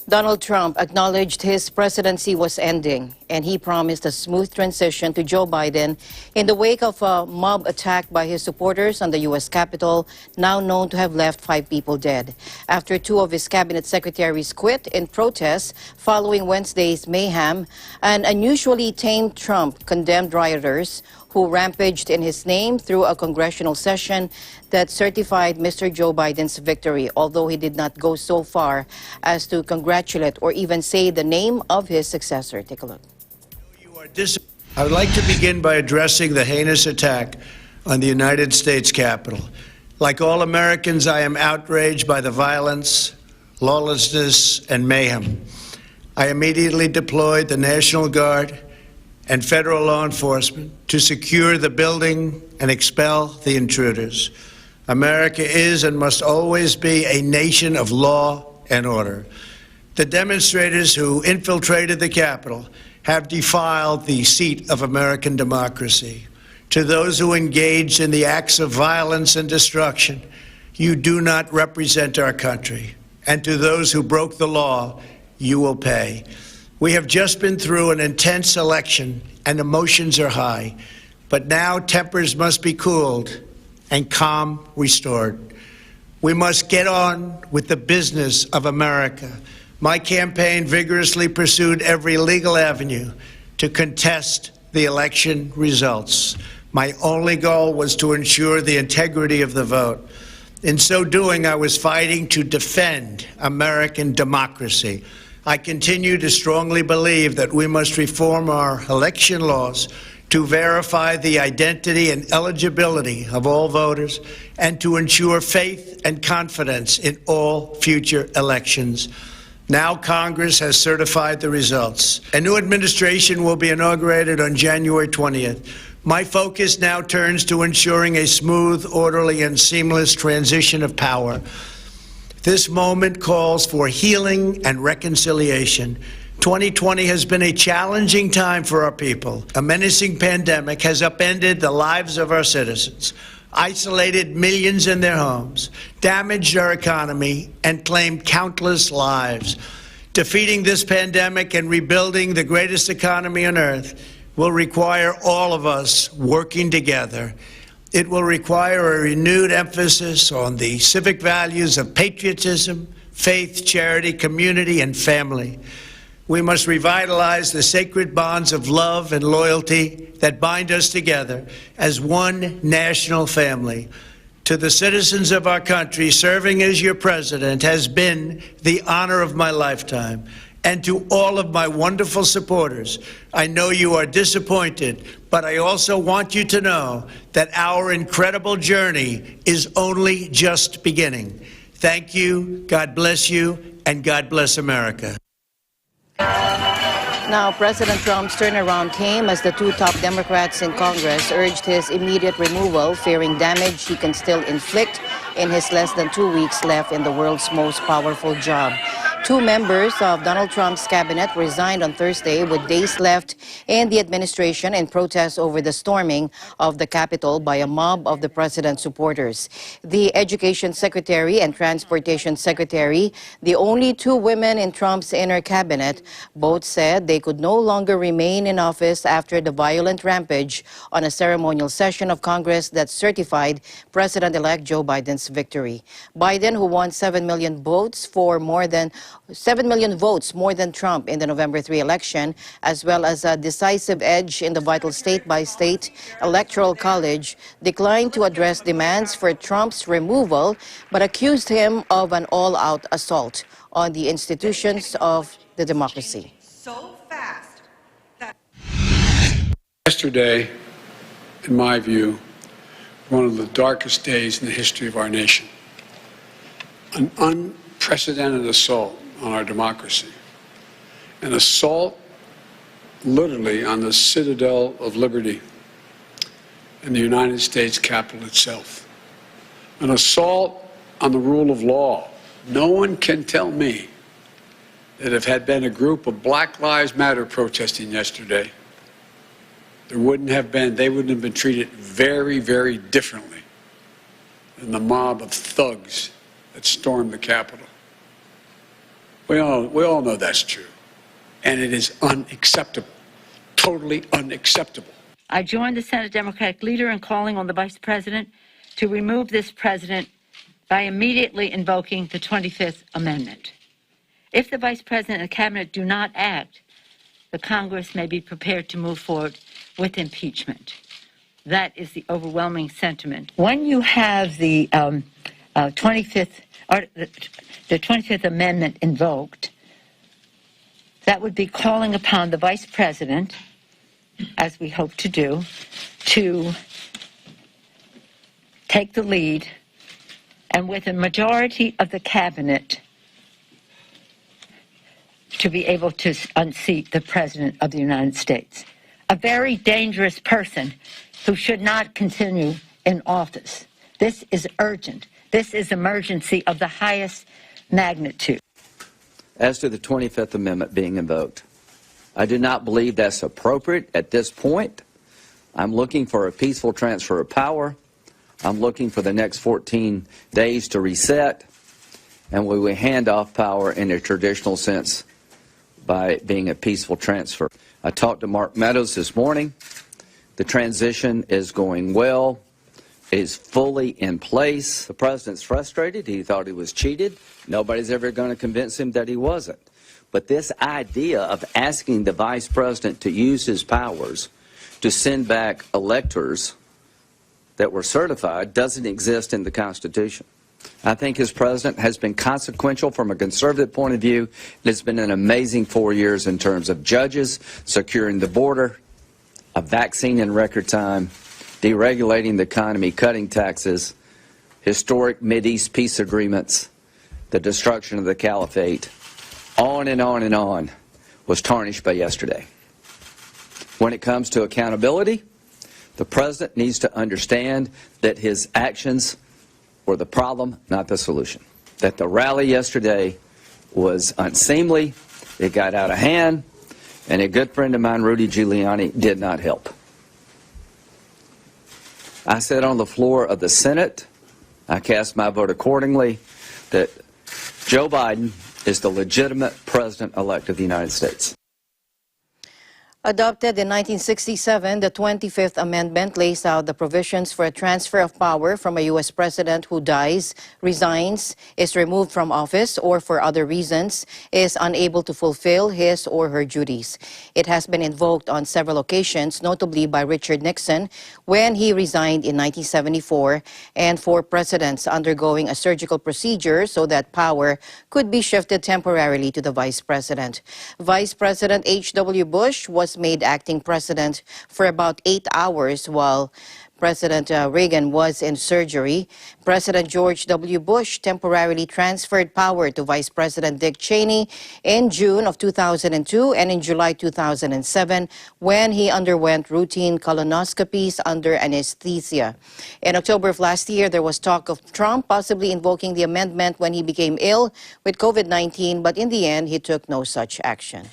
Donald Trump acknowledged his presidency was ending, and he promised a smooth transition to Joe Biden in the wake of a mob attack by his supporters on the U.S. Capitol, now known to have left 5 people dead. After 2 of his cabinet secretaries quit in protest following Wednesday's mayhem, an unusually tame Trump condemned rioters who rampaged in his name through a congressional session that certified Mr. Joe Biden's victory, although he did not go so far as to congratulate or even say the name of his successor. Take a look. I would like to begin by addressing the heinous attack on the United States Capitol. Like all Americans, I am outraged by the violence, lawlessness, and mayhem. I immediately deployed the National Guard and federal law enforcement to secure the building and expel the intruders. America is and must always be a nation of law and order. The demonstrators who infiltrated the Capitol have defiled the seat of American democracy. To those who engaged in the acts of violence and destruction, you do not represent our country. And to those who broke the law, you will pay. We have just been through an intense election and emotions are high, but now tempers must be cooled and calm restored. We must get on with the business of America. My campaign vigorously pursued every legal avenue to contest the election results. My only goal was to ensure the integrity of the vote. In so doing, I was fighting to defend American democracy. I continue to strongly believe that we must reform our election laws to verify the identity and eligibility of all voters and to ensure faith and confidence in all future elections. Now Congress has certified the results. A new administration will be inaugurated on January 20th. My focus now turns to ensuring a smooth, orderly, and seamless transition of power. This moment calls for healing and reconciliation. 2020 has been a challenging time for our people. A menacing pandemic has upended the lives of our citizens, isolated millions in their homes, damaged our economy, and claimed countless lives. Defeating this pandemic and rebuilding the greatest economy on earth will require all of us working together. It will require a renewed emphasis on the civic values of patriotism, faith, charity, community, and family. We must revitalize the sacred bonds of love and loyalty that bind us together as one national family. To the citizens of our country, serving as your president has been the honor of my lifetime. And to all of my wonderful supporters, I know you are disappointed, but I also want you to know that our incredible journey is only just beginning. Thank you, God bless you, and God bless America. Now, President Trump's turnaround came as the 2 top Democrats in Congress urged his immediate removal, fearing damage he can still inflict in his less than 2 weeks left in the world's most powerful job. 2 members of Donald Trump's cabinet resigned on Thursday with days left in the administration in protest over the storming of the Capitol by a mob of the president's supporters. The Education Secretary and Transportation Secretary, the only 2 women in Trump's inner cabinet, both said they could no longer remain in office after the violent rampage on a ceremonial session of Congress that certified President-elect Joe Biden's victory. Biden, who won 7 million votes more than Trump in the November 3 election, as well as a decisive edge in the vital state-by-state electoral college, declined to address demands for Trump's removal, but accused him of an all-out assault on the institutions of the democracy. Yesterday, in my view, one of the darkest days in the history of our nation. An unprecedented assault on our democracy. An assault literally on the citadel of liberty in the United States Capitol itself. An assault on the rule of law. No one can tell me that if had been a group of Black Lives Matter protesting yesterday, they wouldn't have been treated very, very differently than the mob of thugs that stormed the Capitol. We all know that's true. And it is unacceptable, totally unacceptable. I join the Senate Democratic leader in calling on the Vice President to remove this president by immediately invoking the 25th Amendment. If the Vice President and the Cabinet do not act, the Congress may be prepared to move forward with impeachment. That is the overwhelming sentiment. When you have the 25th Amendment invoked, that would be calling upon the Vice President, as we hope to do, to take the lead and with a majority of the Cabinet to be able to unseat the President of the United States, a very dangerous person who should not continue in office. This is urgent. This is emergency of the highest magnitude. As to the 25th Amendment being invoked, I do not believe that's appropriate at this point. I'm looking for a peaceful transfer of power. I'm looking for the next 14 days to reset, and we will hand off power in a traditional sense by being a peaceful transfer. I talked to Mark Meadows this morning. The transition is going well. It is fully in place. The president's frustrated. He thought he was cheated. Nobody's ever going to convince him that he wasn't. But this idea of asking the vice president to use his powers to send back electors that were certified doesn't exist in the Constitution. I think his president has been consequential from a conservative point of view. It's been an amazing 4 years in terms of judges, securing the border, a vaccine in record time, deregulating the economy, cutting taxes, historic Mideast peace agreements, the destruction of the caliphate, on and on and on, was tarnished by yesterday. When it comes to accountability, the president needs to understand that his actions were the problem, not the solution. That the rally yesterday was unseemly, it got out of hand, and a good friend of mine, Rudy Giuliani, did not help. I said on the floor of the Senate, I cast my vote accordingly, that Joe Biden is the legitimate president-elect of the United States. Adopted in 1967, the 25th Amendment lays out the provisions for a transfer of power from a U.S. president who dies, resigns, is removed from office, or for other reasons is unable to fulfill his or her duties. It has been invoked on several occasions, notably by Richard Nixon when he resigned in 1974, and for presidents undergoing a surgical procedure so that power could be shifted temporarily to the vice president. Vice President H.W. Bush was made acting president for about 8 hours while President Reagan was in surgery. President George W. Bush temporarily transferred power to Vice President Dick Cheney in June of 2002 and in July 2007 when he underwent routine colonoscopies under anesthesia. In October of last year, there was talk of Trump possibly invoking the amendment when he became ill with COVID-19, but in the end, he took no such action.